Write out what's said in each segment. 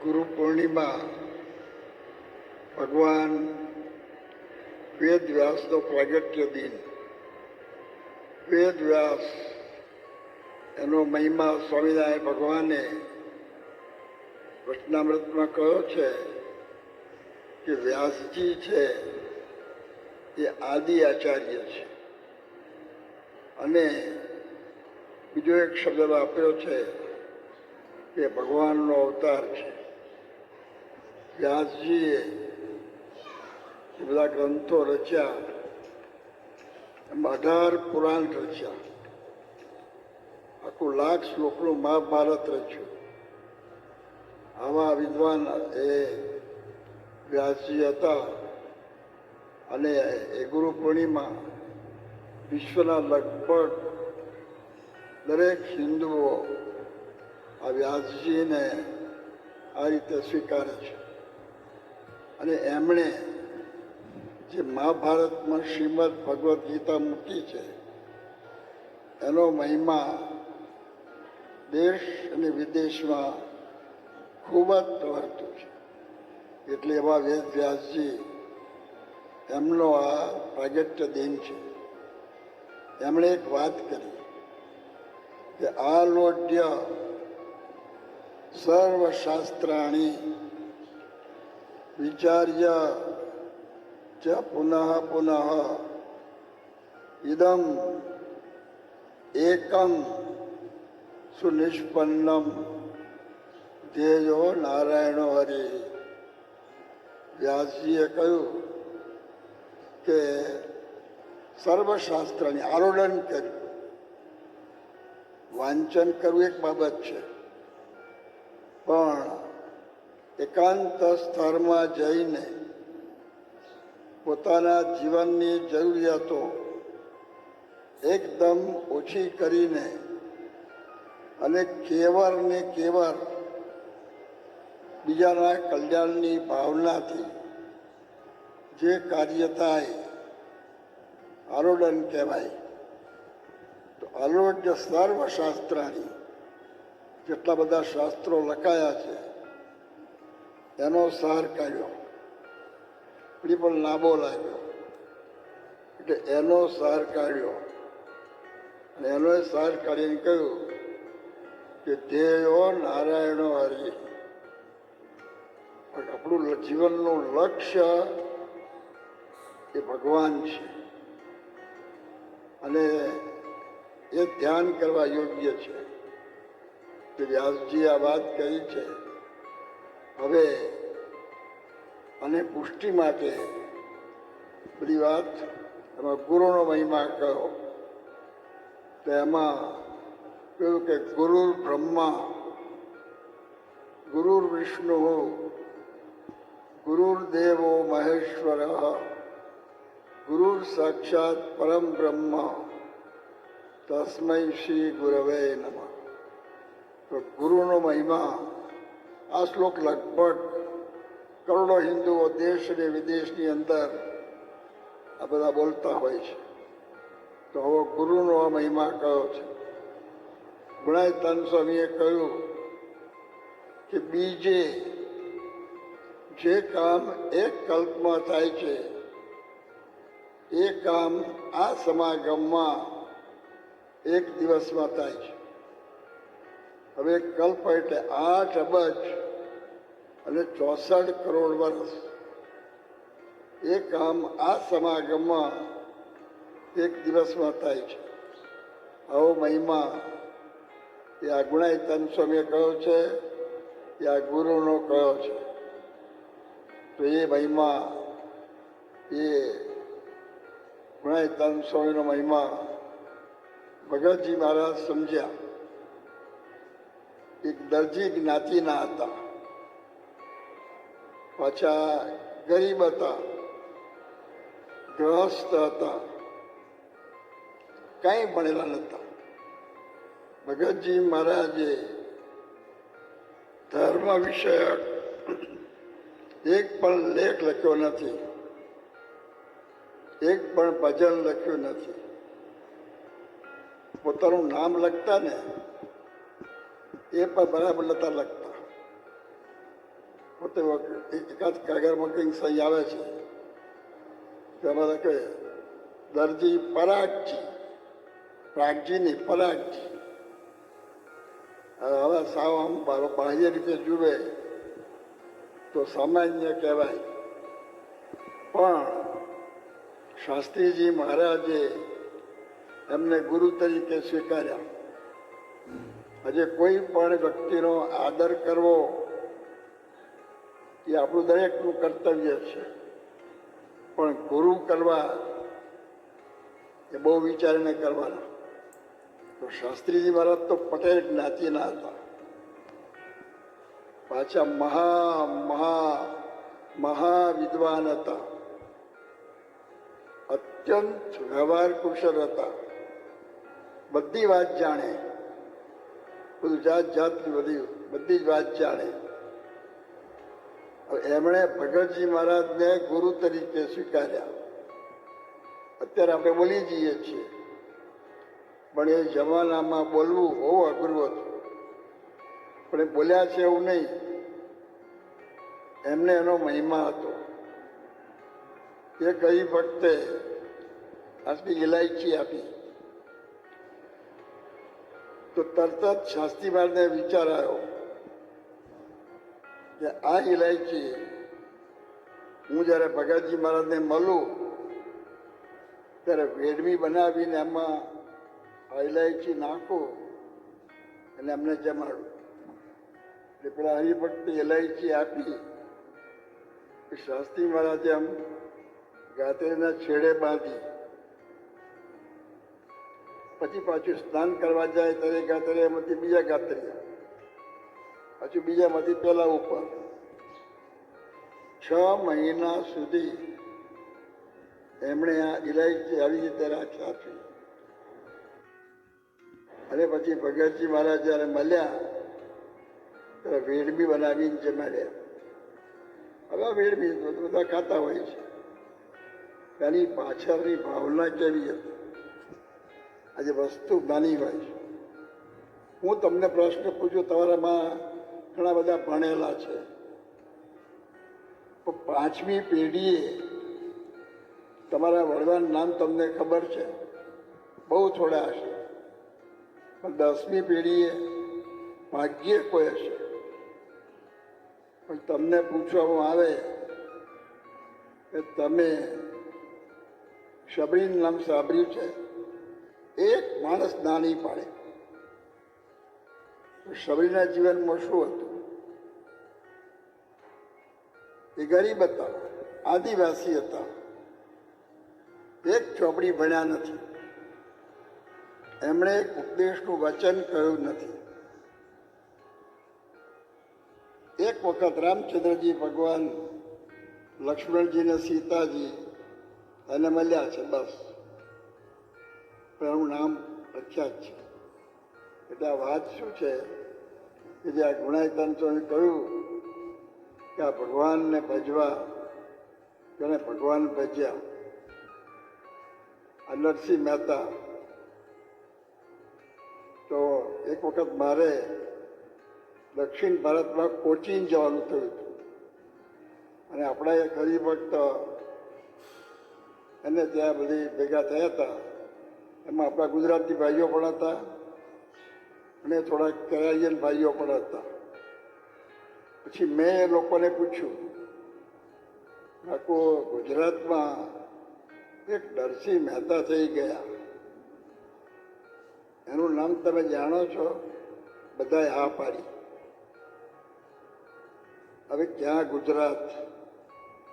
ગુરુ પૂર્ણિમા ભગવાન વેદ વ્યાસનો પ્રાગટ્ય દિન. વેદ વ્યાસ એનો મહિમા સ્વામિનારાયણ ભગવાને વચનામૃતમાં કહ્યો છે કે વ્યાસજી છે એ આદિ આચાર્ય છે. અને બીજો એક શબ્દ આપ્યો છે કે ભગવાનનો અવતાર છે. વ્યાસજીએ એ બધા ગ્રંથો રચ્યા, એમાં 18 પુરાણ રચ્યા, આખું 1,00,000 શ્લોકનું મહાભારત રચ્યું. આવા વિદ્વાન એ વ્યાસજી હતા. અને એ ગુરુ પૂર્ણિમા વિશ્વના લગભગ દરેક હિન્દુઓ આ વ્યાસજીને આ રીતે સ્વીકારે છે. અને એમણે જે મહાભારતમાં શ્રીમદ ભગવદ્ ગીતા મૂકી છે એનો મહિમા દેશ અને વિદેશમાં ખૂબ જ પ્રવર્તું છે. એટલે એવા વેદ વ્યાસજી એમનો આ પ્રાગટ્ય દિન છે. એમણે એક વાત કરી કે આલોડ્ય સર્વશાસ્ત્રાણી વિચાર્ય ચ પુનઃ પુનઃ ઇદમ એકમ સુનિષ્પન્નમ ધ્યેયો નારાયણો હરિ. વ્યાસજીએ કહ્યું કે સર્વશાસ્ત્રની આરોડન કર્યું. વાંચન કરવું એક બાબત છે, પણ એકાંત સ્થળમાં જઈને પોતાના જીવનની જરૂરિયાતો એકદમ ઓછી કરીને અને કેવર ને કેવર બીજાના કલ્યાણની ભાવનાથી જે કાર્ય થાય આરોડન કહેવાય. તો આરોડ્ય સર્વશાસ્ત્રાની જેટલા બધા શાસ્ત્રો લખાયા છે એનો સાર કાઢ્યો. પણ લાંબો લાગ્યો એટલે એનો સાર કાઢ્યો. અને એનો સાર કાઢીને કહ્યું કે ધ્યેયો નારાયણો હરિ. આપણું જીવનનું લક્ષ્ય એ ભગવાન છે અને એ ધ્યાન કરવા યોગ્ય છે. કે વ્યાસજી આ વાત કરી છે. હવે અને પુષ્ટિ માટે બધી વાત એમાં ગુરુનો મહિમા કહ્યો. તો એમાં કહ્યું કે ગુરુર બ્રહ્મા ગુરુર વિષ્ણુ ગુરુર્દેવો મહેશ્વર ગુરુર સાક્ષાત પરમ બ્રહ્મ તસ્મૈ શ્રી ગુરવે નમઃ. તો ગુરુનો મહિમા આ શ્લોક લગભગ કરોડો હિન્દુઓ દેશ અને વિદેશની અંદર આ બધા બોલતા હોય છે. તો હવે ગુરુનો આ મહિમા કયો છે. ગુણાયતન સ્વામીએ કહ્યું કે બીજે જે કામ એક કલ્પમાં થાય છે એ કામ આ સમાગમમાં એક દિવસમાં થાય છે. હવે કલ્પ એટલે 8 અબજ અને 64 કરોડ વર્ષ. એ કામ આ સમાગમમાં એક દિવસમાં થાય છે. આવો મહિમા એ આ ગુણાયતન સ્વામીએ કહ્યો છે, એ આ ગુરુનો કહ્યો છે. તો એ મહિમા એ ગુણાયતન સ્વામીનો મહિમા ભગતજી મહારાજ સમજ્યા. એક દરજી જ્ઞાતિના હતા, પાછા ગરીબ હતા, ગ્રહસ્થ હતા, કંઈ ભણેલા નહોતા. ભગતજી મહારાજે ધર્મ વિષયક એક પણ લેખ લખ્યો નથી, એક પણ ભજન લખ્યું નથી. પોતાનું નામ લખતા ને એ પણ બરાબર નતા લખતા. પોતે એકાદ કાગળમાં કંઈક સહી આવે છે તેમાં લખે દરજી પરાગજી, પ્રાગજી નહીં પરાગજી. હવે સાવ આમ બાહ્ય રીતે જુએ તો સામાન્ય કહેવાય, પણ શાસ્ત્રીજી મહારાજે એમને ગુરુ તરીકે સ્વીકાર્યા. આજે કોઈ પણ વ્યક્તિનો આદર કરવો એ આપણું દરેકનું કર્તવ્ય છે, પણ ગુરુ કરવા એ બહુ વિચારીને કરવાના. તો શાસ્ત્રીજી મહારાજ તો પટેલ જ્ઞાતિના હતા, પાછા મહા મહા મહાવિદ્વાન હતા, અત્યંત વ્યવહાર કુશળ હતા, બધી વાત જાણે, બધું જાત જાતની બધી જ વાત જાણે. એમણે ભગતજી મહારાજને ગુરુ તરીકે સ્વીકાર્યા. અત્યારે આપણે બોલી જઈએ છીએ, પણ એ જમાનામાં બોલવું બહુ અઘરું હતું. પણ એ બોલ્યા છે એવું નહીં, એમને એનો મહિમા હતો. એ કઈ વખતે આટલી ઇલાયચી આપી તો તરત જ શાસ્ત્રી મહારાજને વિચાર આવ્યો કે આ ઇલાયચી હું જ્યારે ભગતજી મહારાજને મળું ત્યારે વેડમી બનાવીને એમાં આ ઇલાયચી નાખું અને એમને જમાડું. એટલે પેલા હરિભક્તે ઇલાયચી આપી, શાસ્ત્રી મહારાજે આમ ગાત્રીના છેડે બાંધી, પછી પાછું સ્નાન કરવા જાય ત્યારે ગાત્રીમાંથી બીજા ગાત્રી, પાછું બીજામાંથી પેલા ઉપર 6 મહિના સુધી એમણે આ ઇલાયચી આવી રીતે રાખ્યા છે. અને પછી ભગતજી મહારાજ જયારે મળ્યા ત્યારે વેડમી બનાવીને જમાડ્યા. હવે વેડમી બધા ખાતા હોય છે, એની પાછળની ભાવના કેવી હતી. આજે વસ્તુ નાની હોય છે. હું તમને પ્રશ્ન પૂછું, તમારામાં ઘણા બધા ભણેલા છે, પણ 5મી પેઢીએ તમારા વડવાનું નામ તમને ખબર છે? બહુ થોડા હશે, પણ 10મી પેઢીએ ભાગ્યે કોઈ હશે. પણ તમને પૂછવામાં આવે કે તમે શબરીનું નામ સાંભળ્યું છે? એક માણસ ના નહીં પાડે. શબરીના જીવનમાં શું હતું? એ ગરીબ હતા, આદિવાસી હતા, એક ચોપડી ભણ્યા નથી, એમણે ઉપદેશનું વચન કહ્યું નથી. એક વખત રામચંદ્રજી ભગવાન લક્ષ્મણજીને સીતાજી એને મળ્યા છે, બસ. પણ એનું નામ પ્રખ્યાત છે. એટલે આ વાત શું છે કે જે આ ગુણાયતંત્રોએ કહ્યું કે આ ભગવાનને ભજવા, તેને ભગવાન ભજ્યા. આ નરસિંહ મહેતા તો એક વખત મારે દક્ષિણ ભારતમાં કોચીન જવાનું થયું હતું, અને આપણા એક હરિભક્ત એને ત્યાં બધી ભેગા થયા હતા. એમાં આપણા ગુજરાતી ભાઈઓ પણ હતા અને થોડા કેરાલિયન ભાઈઓ પણ હતા. પછી મેં એ લોકોને પૂછ્યું, આખું ગુજરાતમાં એક નરસિંહ મહેતા થઈ ગયા, એનું નામ તમે જાણો છો? બધાએ હા પાડી. હવે ક્યાં ગુજરાત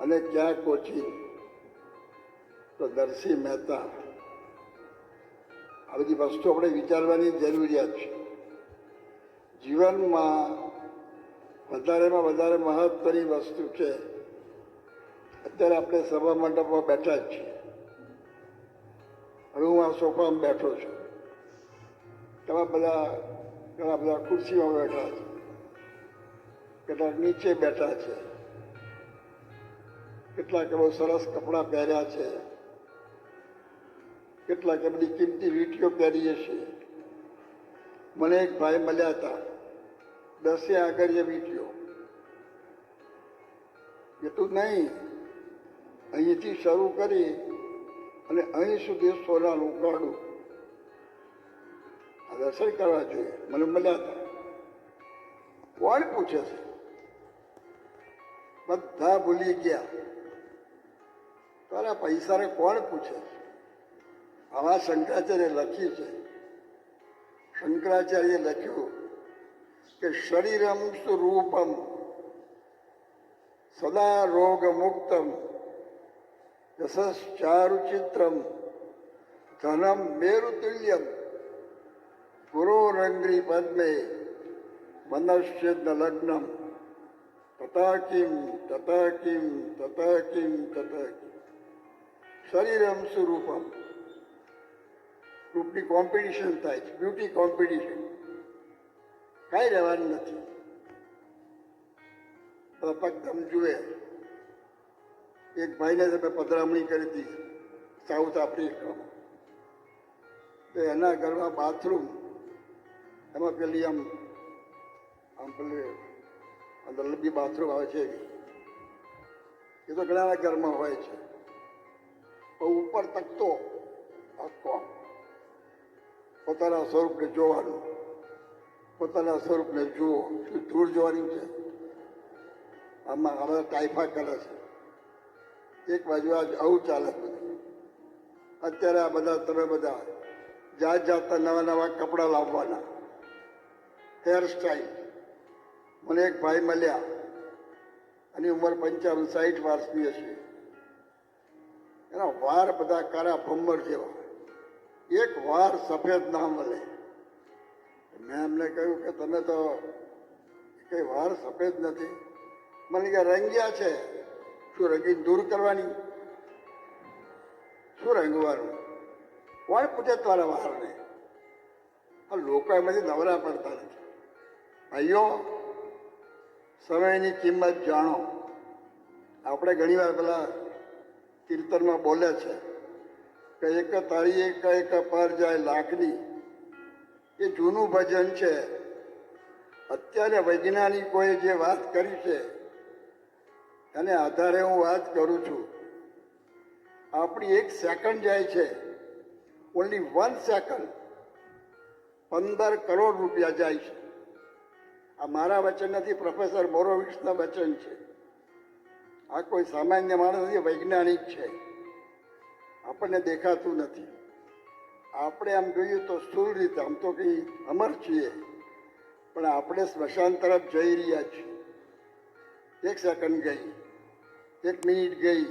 અને ક્યાં કોચીન? તો નરસિંહ મહેતા. આ બધી વસ્તુ આપણે વિચારવાની જરૂરિયાત છે. જીવનમાં વધારેમાં વધારે મહત્વની વસ્તુ છે. અત્યારે આપણે સભા મંડપમાં બેઠા જ છીએ. હવે હું આ સોફામાં બેઠો છું, તમે બધા ઘણા બધા ખુરશીમાં બેઠા છે, કેટલાક નીચે બેઠા છે, કેટલાક બહુ સરસ કપડાં પહેર્યા છે, કેટલાક બધી કિંમતી વીંટીઓ પહેરીએ છીએ. મને એક ભાઈ મળ્યા હતા, 10 આગળ એ વીંટીઓ. એટલું નહીં, અહીંથી શરૂ કરી અને અહીં સુધી સોનાનું ઉકાળું આ દર્શન કરવા જોઈએ. મને મળ્યા હતા. કોણ પૂછે છે? બધા ભૂલી ગયા. તારા પૈસાને કોણ પૂછે છે? આવા શંકરાચાર્ય લખ્યું છે. શંકરાચાર્ય લખ્યું કે શરીરમ સ્વરૂપમ સદા રોગ મુક્તમ યશશ્ચારુચિત્રમ ધનમ મેરુતુલ્યમ ગુરોરંગ્રી પદ્મે મનશ્ચેદ લગ્નમ તથા કિમ તથા કિમ તથા કિમ તથા કિમ. શરીરમ સ્વરૂપમ, રૂપની કોમ્પિટિશન થાય છે, બ્યુટી કોમ્પિટિશન. કાંઈ રહેવાનું નથી. પગ તમે જુએ. એક ભાઈને તમે પધરામણી કરી હતી સાઉથ આફ્રિકામાં, તો એના ઘરમાં બાથરૂમ, એમાં પેલી આમ આમ પેલી અંદર લંબી બાથરૂમ આવે છે એવી, એ તો ઘણાના ઘરમાં હોય છે. ઉપર તકતો આખો પોતાના સ્વરૂપને જોવાનું, પોતાના સ્વરૂપને જુઓ. શું ધૂળ જોવાની છે? આમાં આ ટાઈફા કરે છે. એક બાજુ આવું ચાલે બધું. અત્યારે આ બધા તમે બધા જાત જાતના નવા નવા કપડાં લાવવાના, હેરસ્ટાઈલ. મને એક ભાઈ મળ્યા, એની ઉંમર 55-60 વર્ષની હશે. એના વાર બધા કાળા ભમ્બર જેવા, એક વાર સફેદ ના મળે. મેં એમને કહ્યું કે તમે તો કઈ વાર સફેદ નથી. મને કે રંગ્યા છે. શું રંગીને દૂર કરવાની? શું રંગવાનું? કોણ પૂછે તારા વારને? આ લોકો એમાંથી નવરા પડતા નથી. ભાઈઓ, સમયની કિંમત જાણો. આપણે ઘણી વાર પેલા કીર્તનમાં બોલે છે કે એક તારી એક પર જાય લાખની. એ જૂનું ભજન છે. અત્યારે વૈજ્ઞાનિકોએ જે વાત કરી છે એને આધારે હું વાત કરું છું. આપણી 1 સેકન્ડ જાય છે, ઓનલી 1 સેકન્ડ 15 કરોડ રૂપિયા જાય છે. આ મારા વચન નથી, પ્રોફેસર મોરોવિટ્સના વચન છે. આ કોઈ સામાન્ય માણસ નથી, વૈજ્ઞાનિક છે. આપણને દેખાતું નથી. આપણે આમ જોઈએ તો સ્થૂળ રીતે આમ તો કંઈ અમર છીએ, પણ આપણે સ્મશાન તરફ જઈ રહ્યા છીએ. 1 સેકન્ડ ગઈ, 1 મિનિટ ગઈ,